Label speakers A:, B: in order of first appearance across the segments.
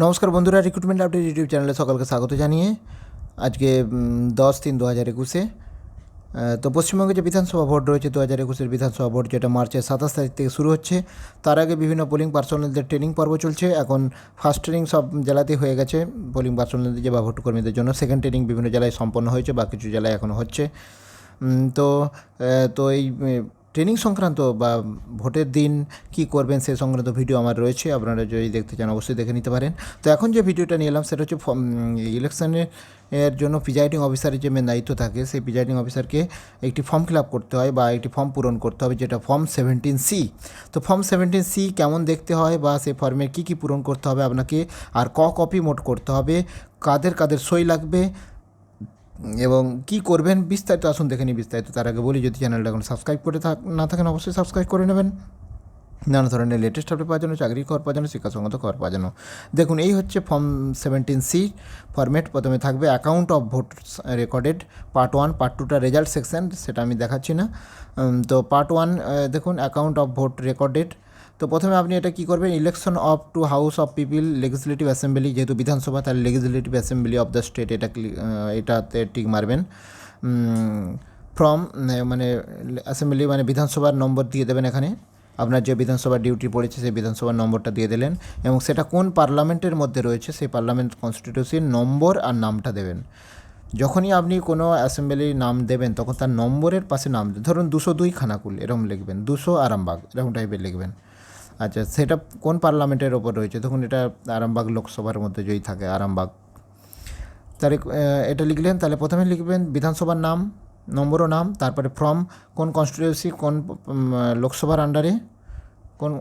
A: নমস্কার বন্ধুরা, recruitment update YouTube চ্যানেলে সকলকে স্বাগত জানিয়ে আজকে 10/3/2021 তো পশ্চিমবঙ্গে যে বিধানসভা ভোট রয়েছে 2021 বিধানসভা ভোট, যেটা মার্চের 27 তারিখ থেকে শুরু হচ্ছে। তার আগে বিভিন্ন পোলিং পার্সোনালদের ট্রেনিং পর্ব চলছে। এখন ফার্স্ট ট্রেনিং সব জেলাতেই হয়ে গেছে পোলিং পার্সোনালদের যে বা ভোট কর্মীদের জন্য। সেকেন্ড ট্রেনিং বিভিন্ন জেলায় সম্পন্ন হয়েছে বা কিছু জেলায় এখনও হচ্ছে। তো তো এই ট্রেনিং সংক্রান্ত বা ভোটের দিন কী করবেন সে সংক্রান্ত ভিডিও আমার রয়েছে, আপনারা যদি দেখতে চান অবশ্যই দেখে নিতে পারেন। তো এখন যে ভিডিওটা নিয়ে এলাম সেটা হচ্ছে ইলেকশনের জন্য প্রিজাইডিং অফিসারের যে মেন দায়িত্ব থাকে, সেই প্রিজাইডিং অফিসারকে একটি ফর্ম ফিল আপ করতে হয় বা একটি ফর্ম পূরণ করতে হবে, যেটা ফর্ম 17C। তো ফর্ম 17C কেমন দেখতে হয় বা সেই ফর্মে কী কী পূরণ করতে হবে আপনাকে, আর কপি মোট করতে হবে, কাদের কাদের সই লাগবে এবং কি করবেন, বিস্তারিত আসুন দেখে নিই বিস্তারিত। তার আগে বলি, যদি চ্যানেলটা এখন সাবস্ক্রাইব করে না থাকেন অবশ্যই সাবস্ক্রাইব করে নেবেন নানা ধরনের লেটেস্ট আপডেট পাওয়ার জন্য, চাকরি খবর পাওয়ার জন্য, শিক্ষাসঙ্গত খবর পাওয়ার জন্য। দেখুন, এই হচ্ছে ফর্ম 17C ফরম্যাট। প্রথমে থাকবে account of vote recorded, part 1। Part 2টা রেজাল্ট সেকশন, সেটা আমি দেখাচ্ছি না। তো পার্ট 1 দেখুন, অ্যাকাউন্ট অফ ভোট রেকর্ডেড। তো প্রথমে আপনি এটা কী করবেন, election of to house of people legislative assembly, যেহেতু বিধানসভা তাহলে legislative assembly of the state, এটাতে টিক মারবেন। ফ্রম মানে অ্যাসেম্বলি মানে বিধানসভার নম্বর দিয়ে দেবেন এখানে, আপনার যে বিধানসভার ডিউটি পড়েছে সেই বিধানসভার নম্বরটা দিয়ে দিলেন, এবং সেটা কোন পার্লামেন্টের মধ্যে রয়েছে সেই পার্লামেন্ট কনস্টিটিউশন নম্বর আর নামটা দেবেন। যখনই আপনি কোনো অ্যাসেম্বলির নাম দেবেন তখন তার নম্বরের পাশে নাম, ধরুন 202 খানাকুল এরকম লিখবেন, 200 আরামবাগ এরকম টাইপের লিখবেন। আচ্ছা, সেটা কোন পার্লামেন্টের ওপর রয়েছে, তখন এটা আরামবাগ লোকসভার মধ্যে যদি থাকে আরামবাগ, তাহলে এটা লিখলেন। তাহলে প্রথমে লিখবেন বিধানসভার নাম, নম্বর ও নাম, তারপরে ফ্রম কোন কনস্টিটিউয়েন্সি, কোন লোকসভার আন্ডারে, কোন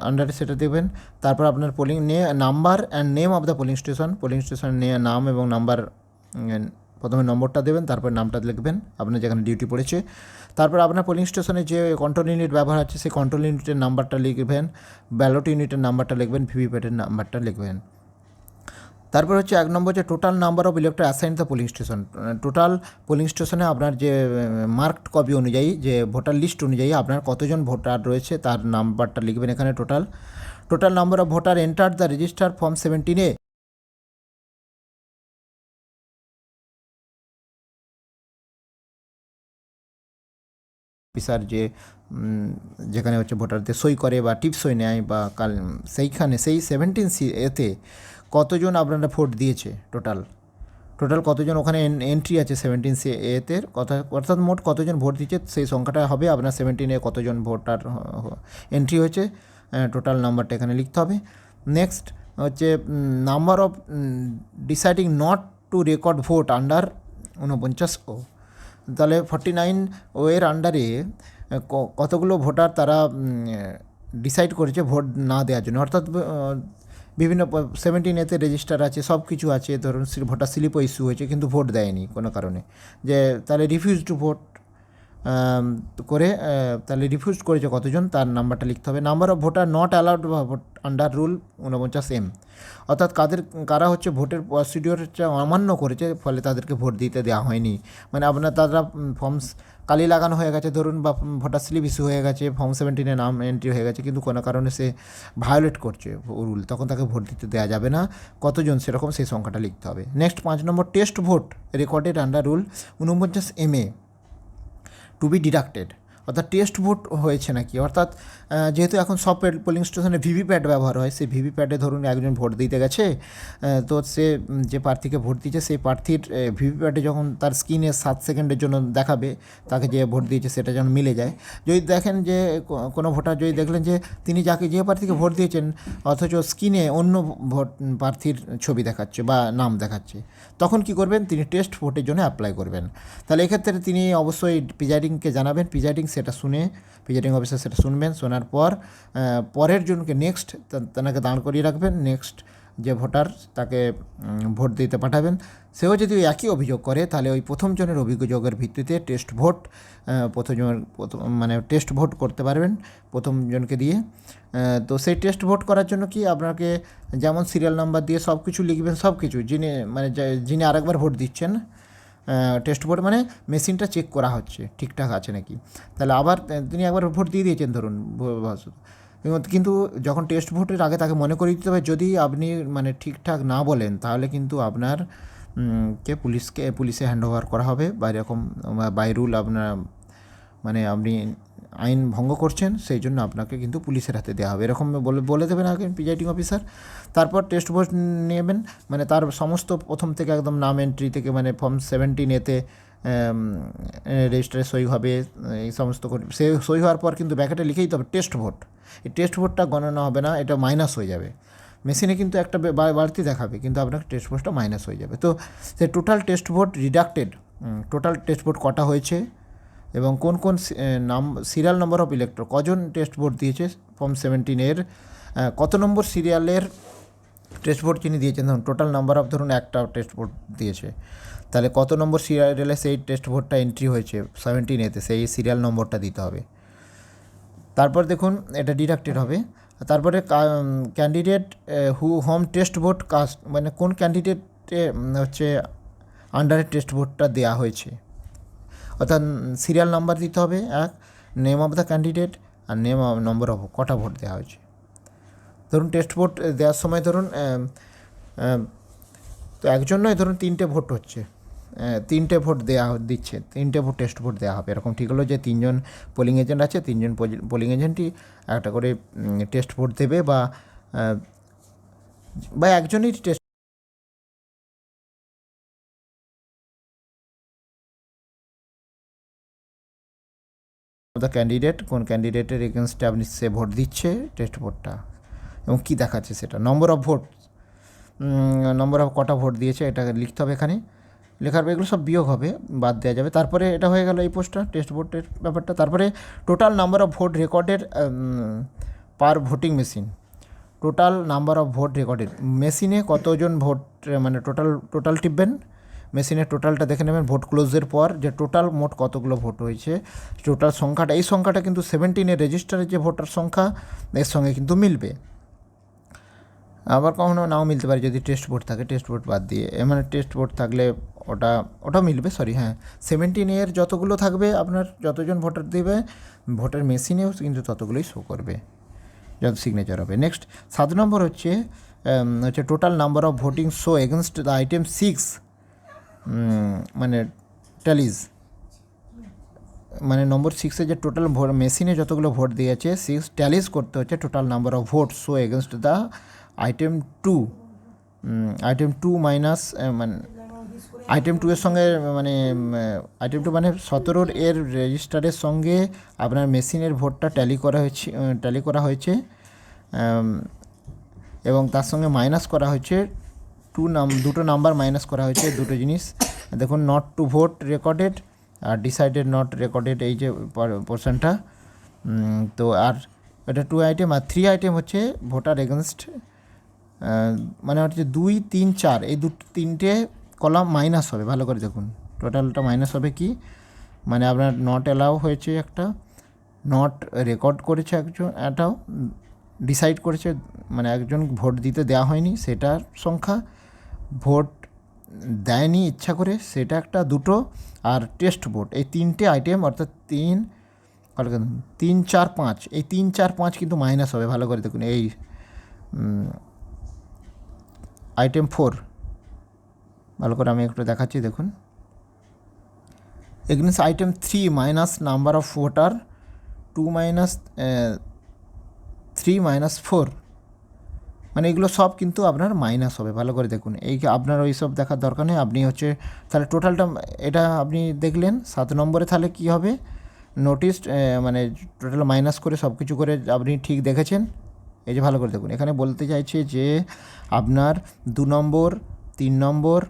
A: আন্ডারে সেটা দেবেন। তারপর আপনার polling number and name of the polling station, polling station নাম এবং নাম্বার, প্রথমে নম্বরটা দেবেন, তারপর নামটা লিখবেন আপনার যেখানে ডিউটি পড়েছে। তারপর আপনার পোলিং স্টেশনে যে কন্ট্রোল ইউনিট ব্যবহার হচ্ছে সেই কন্ট্রোল ইউনিটের নাম্বারটা লিখবেন, ব্যালট ইউনিটের নাম্বারটা লিখবেন, ভিভিপ্যাটের নাম্বারটা লিখবেন। তারপর হচ্ছে 1 নম্বর, যে total number of elector assign the polling station. Total polling স্টেশনে আপনার যে মার্কড কপি অনুযায়ী, যে ভোটার লিস্ট অনুযায়ী আপনার কতজন ভোটার রয়েছে তার নাম্বারটা লিখবেন এখানে। Total number of voter enter the register form 17A। Officer যেখানে হচ্ছে ভোটারদের সই করে বা টিপ সই নেয় বা সেইখানে সেই 17C এতে কতজন আপনারা ভোট দিয়েছে, টোটাল কতজন ওখানে এন্ট্রি আছে 17C এতে, অর্থাৎ মোট কতজন ভোট দিচ্ছে সেই সংখ্যাটা হবে আপনার 17A কতজন ভোটার এন্ট্রি হয়েছে, টোটাল নাম্বারটা এখানে লিখতে হবে। নেক্সট হচ্ছে number of deciding not to record vote under 49O। তাহলে 49O এর আন্ডারে কতগুলো ভোটার তারা ডিসাইড করেছে ভোট না দেওয়ার জন্য, অর্থাৎ বিভিন্ন 17A রেজিস্টার আছে, সব কিছু আছে, ধরুন ভোটার স্লিপও ইস্যু হয়েছে কিন্তু ভোট দেয়নি কোনো কারণে, যে তাহলে রিফিউজ টু ভোট করে, তাহলে রিফিউজ করেছে কতজন তার নাম্বারটা লিখতে হবে। Number of voter not allowed vote under rule 49M, অর্থাৎ কারা হচ্ছে ভোটের প্রসিডিওরটা অমান্য করেছে, ফলে তাদেরকে ভোট দিতে দেওয়া হয়নি। মানে তারা ফর্মস কালি লাগানো হয়ে গেছে ধরুন, বা ভোটার স্লিপ ইস্যু হয়ে গেছে, ফর্ম 17 নাম এন্ট্রি হয়ে গেছে, কিন্তু কোনো কারণে সে ভায়োলেট করছে রুল, তখন তাকে ভোট দিতে দেওয়া যাবে না। কতজন সেরকম সেই সংখ্যাটা লিখতে হবে। Next 5 number, test vote recorded under rule 49MA to be deducted, অর্থাৎ টেস্ট ভোট হয়েছে নাকি, অর্থাৎ যেহেতু এখন সব পোলিং স্টেশনে ভিভিপ্যাট ব্যবহার হয়, সেই ভিভিপ্যাটে ধরুন একজন ভোট দিতে গেছে, তো সে যে প্রার্থীকে ভোট দিয়েছে সেই প্রার্থীর ভিভিপ্যাটে যখন তার স্ক্রিনে 7 সেকেন্ডের জন্য দেখাবে তাকে যে ভোট দিয়েছে সেটা যেন মিলে যায়। যদি দেখেন যে কোনো ভোটার যদি দেখলেন যে তিনি যে প্রার্থীকে ভোট দিয়েছেন অথচ স্ক্রিনে অন্য প্রার্থীর ছবি দেখাচ্ছে বা নাম দেখাচ্ছে, তখন কি করবেন, তিনি টেস্ট ভোটের জন্য অ্যাপ্লাই করবেন। তাহলে এক্ষেত্রে তিনি অবশ্যই প্রিজাইডিংকে জানাবেন, প্রিজাইডিং সেটা শুনে, প্রিজাইডিং অফিসার সেটা শুনবেন, শোনার পর পরের জনকে নেক্সট তাকে দাঁড় করিয়ে রাখবেন, নেক্সট যে ভোটার তাকে ভোট দিতে পাঠাবেন। সেও যদি একই অভিযোগ করে তাহলে ওই প্রথম জনের অভিযোগের ভিত্তিতে টেস্ট ভোট টেস্ট ভোট করতে পারবেন প্রথম জনকে দিয়ে। তো সেই টেস্ট ভোট করার জন্য কি আপনাকে যেমন সিরিয়াল নাম্বার দিয়ে সব কিছু লিখবেন, সব কিছু যিনি আরেকবার ভোট দিচ্ছেন, টেস্ট ভোট মানে মেশিনটা চেক করা হচ্ছে ঠিকঠাক আছে নাকি। তাহলে আবার তিনি একবার ভোট দিয়ে দিয়েছেন ধরুন, কিন্তু যখন টেস্ট ভোটের আগে তাকে মনে করিয়ে দিতে হবে, যদি আপনি মানে ঠিকঠাক না বলেন তাহলে কিন্তু আপনার পুলিশে হ্যান্ড ওভার করা হবে, বা এরকম বাই রুল আপনার মানে আপনি আইন ভঙ্গ করছেন, সেই জন্য আপনাকে কিন্তু পুলিশের হাতে দেওয়া হবে, এরকম বলে দেবেন আগে প্রিজাইডিং অফিসার। তারপর টেস্ট ভোট নেবেন, মানে তার সমস্ত প্রথম থেকে একদম নাম এন্ট্রি থেকে, মানে ফর্ম 17A-তে রেজিস্টারে সই হবে, এই সমস্ত সে সই হওয়ার পর কিন্তু ব্যাকেটে লিখেই দিতে হবে টেস্ট ভোট। এই টেস্ট ভোটটা গণনা হবে না, এটা মাইনাস হয়ে যাবে। মেশিনে কিন্তু একটা বাড়তি দেখাবে, কিন্তু আপনার টেস্ট ভোটটা মাইনাস হয়ে যাবে। তো সে total test vote deducted, total test vote কটা হয়েছে এবং কোন কোন সিরিয়াল নম্বর অফ ইলেক্টর, কজন টেস্ট ভোট দিয়েছে ফর্ম 17-এর, কত নম্বর সিরিয়ালের টেস্ট ভোট যিনি দিয়েছেন, ধরুন টোটাল নাম্বার অফ, ধরুন একটা টেস্ট ভোট দিয়েছে, তাহলে কত নম্বর সিরিয়ালে সেই টেস্ট ভোটটা এন্ট্রি হয়েছে 17A-তে, সেই সিরিয়াল নম্বরটা দিতে হবে। তারপর দেখুন এটা ডিডাক্টেড হবে। তারপরে candidate home test vote cast, মানে কোন ক্যান্ডিডেটে হচ্ছে আন্ডারে টেস্ট ভোটটা দেওয়া হয়েছে, অর্থাৎ সিরিয়াল নাম্বার দিতে হবে এক, নেম অফ দ্য ক্যান্ডিডেট আর নেম অফ নম্বর অফ কটা ভোট দেওয়া হয়েছে। ধরুন টেস্ট ভোট দেওয়ার সময় ধরুন তো একজন নয়, ধরুন 3টে ভোট হচ্ছে, 3টে ভোট দিচ্ছে, 3টে ভোট টেস্ট ভোট দেওয়া হবে, এরকম ঠিক হলো যে 3জন পোলিং এজেন্ট আছে, 3জন পোলিং এজেন্টই একটা করে টেস্ট ভোট দেবে, বা একজনই টেস্ট দ্য ক্যান্ডিডেট, কোন ক্যান্ডিডেটের এগেনস্টে আপনি সে ভোট দিচ্ছে টেস্ট ভোটটা, এবং কী দেখাচ্ছে সেটা, number of vote, number of কটা ভোট দিয়েছে এটা লিখতে হবে এখানে। লেখার পর এগুলো সব বিয়োগ হবে, বাদ দেওয়া যাবে। তারপরে এটা হয়ে গেল এই পোস্টটা, টেস্ট ভোটের ব্যাপারটা। তারপরে total number of vote recorded per voting machine, total number of vote recorded, মেশিনে কতজন ভোট, মানে টোটাল টিপবেন, মেশিনের টোটালটা দেখে নেবেন ভোট ক্লোজের পর, যে টোটাল মোট কতগুলো ভোট হয়েছে, টোটাল সংখ্যাটা, এই সংখ্যাটা কিন্তু 17-এর রেজিস্টারের যে ভোটার সংখ্যা এর সঙ্গে কিন্তু মিলবে, আবার কখনো নাও মিলতে পারে যদি টেস্ট ভোট থাকে, টেস্ট ভোট বাদ দিয়ে, মানে টেস্ট ভোট থাকলে ওটাও মিলবে, সরি হ্যাঁ, 17-এর যতগুলো থাকবে আপনার, যতজন ভোটার দেবে ভোটের মেশিনেও কিন্তু ততগুলোই শো করবে, যত সিগনেচার হবে। নেক্সট 7 নম্বর হচ্ছে total number of voting show against the item 6, মানে ট্যালিজ, মানে নম্বর 6-এ যে টোটাল মেশিনে যতগুলো ভোট দিয়েছে 6 ট্যালিজ করতে হচ্ছে total number of vote show against the item 2, item 2 minus, মানে আইটেম 2 এর সঙ্গে, মানে আইটেম 2 মানে 17 এর রেজিস্টারের সঙ্গে আপনার মেশিনের ভোটটা ট্যালি করা হয়েছে, এবং তার সঙ্গে মাইনাস করা হয়েছে দুটো নাম্বার মাইনাস করা হয়েছে, দুটো জিনিস দেখুন, নট টু ভোট রেকর্ডেড আর ডিসাইডেড নট রেকর্ডেড, এই যে পোর্শনটা। তো আর এটা 2 আইটেম, আর 3 আইটেম হচ্ছে ভোটার এগেনস্ট, মানে হচ্ছে 2, 3, 4 এই তিনটে কলাম মাইনাস হবে, ভালো করে দেখুন টোটালটা মাইনাস হবে কি, মানে আপনার নট অ্যালাউ হয়েছে একটা, নট রেকর্ড করেছে একজন, এটাও ডিসাইড করেছে, মানে একজন ভোট দিতে দেওয়া হয়নি সেটার সংখ্যা, ভোট দেয়নি ইচ্ছা করে সেটা একটা, দুটো, আর টেস্ট ভোট, এই 3টে আইটেম, অর্থাৎ 3, 4, 5, এই 3, 4, 5 কিন্তু মাইনাস হবে, ভালো করে দেখুন। এই আইটেম 4 ভালো করে আমি একটু দেখাচ্ছি, দেখুন against item 3 minus number of voter 2 minus 3 minus 4, মানে এগুলো সব কিন্তু আপনার মাইনাস হবে, ভালো করে দেখুন। এই আপনার ওই সব দেখার দরকার নেই, আপনি হচ্ছে তাহলে টোটালটা এটা আপনি দেখলেন 7 নম্বরে, তাহলে কি হবে নোটিস, মানে টোটাল মাইনাস করে সব কিছু করে আপনি ঠিক দেখেছেন, এই যে ভালো করে দেখুন, এখানে বলতে চাইছে যে আপনার 2 নম্বর, 3 নম্বর,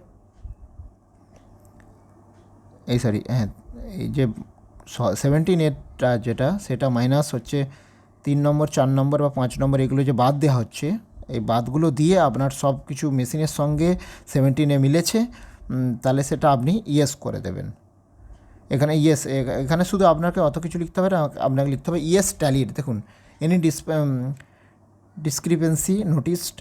A: এই যে 17-এরটা যেটা, সেটা মাইনাস হচ্ছে 3 নম্বর, 4 নম্বর বা 5 নম্বর, এগুলো যে বাদ দেওয়া হচ্ছে, এই বাদগুলো দিয়ে আপনার সব কিছু মেশিনের সঙ্গে 17-এ মিলেছে, তাহলে সেটা আপনি ইয়েস করে দেবেন। এখানে ইয়েস, এখানে শুধু আপনাকে অত কিছু লিখতে হবে না, আপনাকে লিখতে হবে ইয়েস ট্যালিড, দেখুন এনি ডিসক্রিপেন্সি নোটিসড,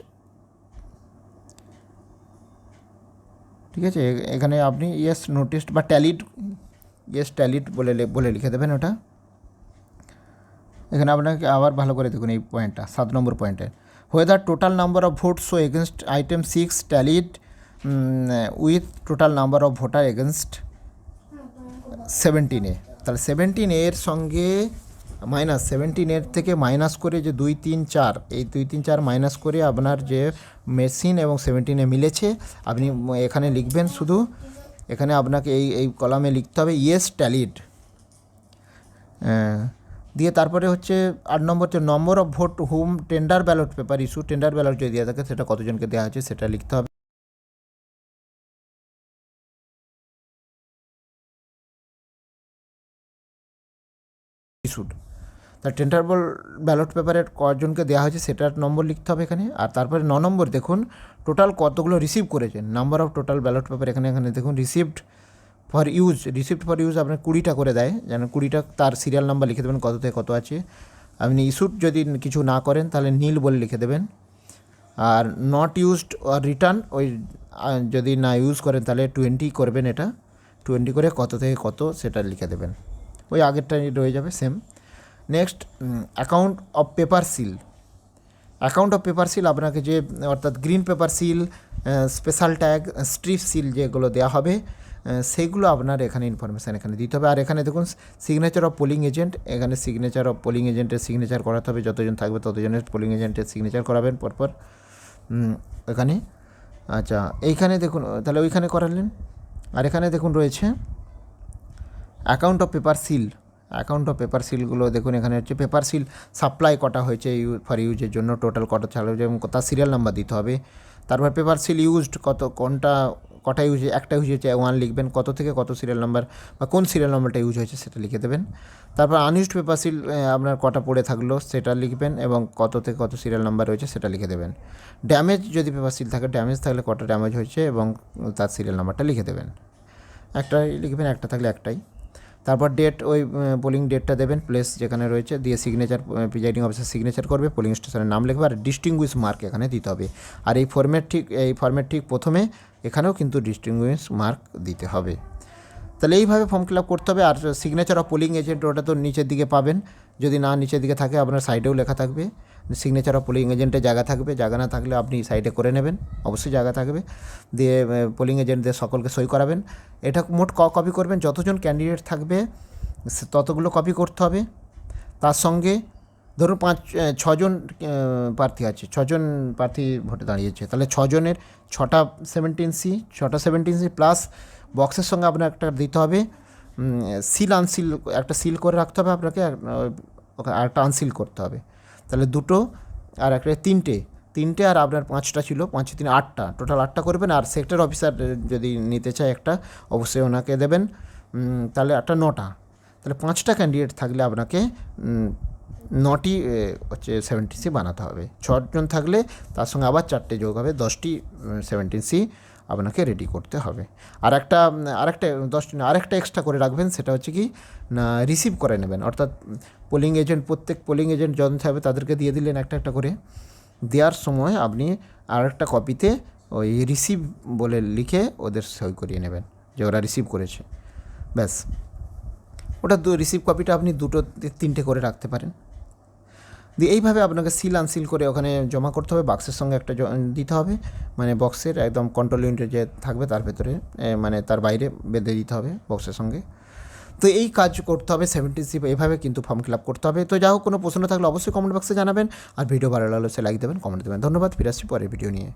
A: ঠিক আছে, এখানে আপনি ইয়েস নোটিসড বা ট্যালিড, ইয়েস ট্যালিড বলে লিখে দেবেন ওটা। এখানে আপনাকে আবার ভালো করে দেখুন এই পয়েন্টটা, 7 নম্বর পয়েন্টে, whether total number of vote show against item 6 tallied with total number of voter against 17A। তাহলে 17A সঙ্গে মাইনাস 17A থেকে মাইনাস করে যে 2, 3, 4, এই 2, 3, 4 মাইনাস করে আপনার যে মেশিন এবং 17A মিলেছে আপনি এখানে লিখবেন, শুধু এখানে আপনাকে এই কলামে লিখতে হবে ইয়েস ট্যালিড, দিয়ে তারপরে হচ্ছে 8 নম্বর, যে number of vote hmm tender ballot paper issue, tender ballot যদি দেওয়া থাকে সেটা কতজনকে দেওয়া হয়েছে সেটা লিখতে হবে। ইস্যুড, তার টেন্ডার ব্যালট পেপারের কজনকে দেওয়া হয়েছে সেটার নম্বর লিখতে হবে এখানে। আর তারপরে 9 নম্বর দেখুন টোটাল কতগুলো রিসিভ করেছেন, number of total ballot paper এখানে দেখুন রিসিভড ফর ইউজ আপনার 20টা করে দেয়, যেন 20টা তার সিরিয়াল নাম্বার লিখে দেবেন কত থেকে কত আছে। আপনি ইস্যুড যদি কিছু না করেন তাহলে নীল বলে লিখে দেবেন, আর নট ইউজড আর রিটার্ন ওই যদি না ইউজ করেন তাহলে 20 করবেন, এটা 20 করে কত থেকে কত সেটা লিখে দেবেন, ওই আগেরটাই রয়ে যাবে same. Next account of paper seal, account of paper seal আপনাকে যে অর্থাৎ green paper seal, special tag, strip seal যেগুলো দেওয়া হবে সেইগুলো আপনার এখানে ইনফরমেশান এখানে দিতে হবে। আর এখানে দেখুন সিগনেচার অফ পোলিং এজেন্ট, এখানে সিগনেচার অফ পোলিং এজেন্টের সিগনেচার করাতে হবে, যতজন থাকবে ততজনের পোলিং এজেন্টের সিগনেচার করাবেন পরপর এখানে। আচ্ছা এইখানে দেখুন তাহলে ওইখানে করালেন। আর এখানে দেখুন রয়েছে account of paper seal, account of paper সিলগুলো দেখুন এখানে হচ্ছে পেপার সিল সাপ্লাই কটা হয়েছে ফর ইউজের জন্য, টোটাল কটা চালু এবং তার সিরিয়াল নাম্বার দিতে হবে। তারপর পেপার সিল ইউজড কটা ইউজ, একটা ইউজ হয়েছে 1 লিখবেন, কত থেকে কত সিরিয়াল নাম্বার বা কোন সিরিয়াল নাম্বারটা ইউজ হয়েছে সেটা লিখে দেবেন। তারপর আনইউজড পেপার সিল আপনার কটা পড়ে থাকলো সেটা লিখবেন এবং কত থেকে কত সিরিয়াল নাম্বার রয়েছে সেটা লিখে দেবেন। ড্যামেজ যদি পেপার সিল থাকে, ড্যামেজ থাকলে কটা ড্যামেজ হয়েছে এবং তার সিরিয়াল নাম্বারটা লিখে দেবেন, একটাই লিখবেন, একটা থাকলে একটাই। তারপর ডেট, ওই পোলিং ডেটটা দেবেন, প্লেস যেখানে রয়েছে দিয়ে সিগনেচার, প্রিজাইডিং অফিসার সিগনেচার করবে, পোলিং স্টেশনের নাম লিখবে আর ডিস্টিংগুইশ মার্ক এখানে দিতে হবে। আর এই ফর্মেট ঠিক প্রথমে এখানেও কিন্তু ডিস্টিংগুইশ মার্ক দিতে হবে। তাহলে এইভাবে ফর্ম ফিল আপ করতে হবে। আর সিগনেচার অফ পোলিং এজেন্ট ওটা তো নিচের দিকে পাবেন, যদি না নিচের দিকে থাকে আপনার সাইডেও লেখা থাকবে সিগনেচার অফ পোলিং এজেন্টের জায়গা থাকবে, জায়গা না থাকলে আপনি সাইডে করে নেবেন, অবশ্যই জায়গা থাকবে, দিয়ে পোলিং এজেন্টদের সকলকে সই করাবেন। এটা মোট কপি করবেন, যতজন ক্যান্ডিডেট থাকবে ততগুলো কপি করতে হবে। তার সঙ্গে ধরুন 6জন প্রার্থী আছে, 6জন প্রার্থী ভোটে দাঁড়িয়েছে, তাহলে 6জনের 6টা 17C প্লাস বক্সের সঙ্গে আপনার একটা দিতে হবে সিল আনসিল, একটা সিল করে রাখতে হবে আপনাকে, আর একটা আনসিল করতে হবে। তাহলে 2টো আর একটা 3টে আর আপনার 5টা ছিল, 5 3 8টা, টোটাল 8টা করবেন। আর সেক্টর অফিসার যদি নিতে চায় একটা অবশ্যই ওনাকে দেবেন, তাহলে একটা 9টা, তাহলে 5টা ক্যান্ডিডেট থাকলে আপনাকে 9টি হচ্ছে 17C বানাতে হবে। 6জন থাকলে তার সঙ্গে আবার 4টে যোগ হবে, 10টি 17C আপনাকে রেডি করতে হবে। আরেকটা 10টি না, আরেকটা এক্সট্রা করে রাখবেন, সেটা হচ্ছে কি না রিসিভ করে নেবেন, অর্থাৎ পোলিং এজেন্ট, প্রত্যেক পোলিং এজেন্ট যখন থাকবে তাদেরকে দিয়ে দিলেন একটা করে, দেওয়ার সময় আপনি আরেকটা কপিতে ওই রিসিভ বলে লিখে ওদের সই করিয়ে নেবেন যে ওরা রিসিভ করেছে, ব্যাস। ওটা রিসিভ কপিটা আপনি 2টো 3টে করে রাখতে পারেন, দিয়ে এইভাবে আপনাকে সিল আনসিল করে ওখানে জমা করতে হবে, বাক্সের সঙ্গে একটা দিতে হবে, মানে বক্সের একদম কন্ট্রোল ইউনিটে যে থাকবে তার ভেতরে, মানে তার বাইরে বেঁধে দিতে হবে বক্সের সঙ্গে। তো এই কাজ করতে হবে 17C, এইভাবে কিন্তু ফর্ম ফিল আপ করতে হবে। তো যা হোক, কোনো প্রশ্ন থাকলে অবশ্যই কমেন্ট বক্সে জানাবেন, আর ভিডিও ভালো লাগলে সে লাইক দেবেন, কমেন্ট দেবেন। ধন্যবাদ, ফিরে আসছি পরের ভিডিও নিয়ে।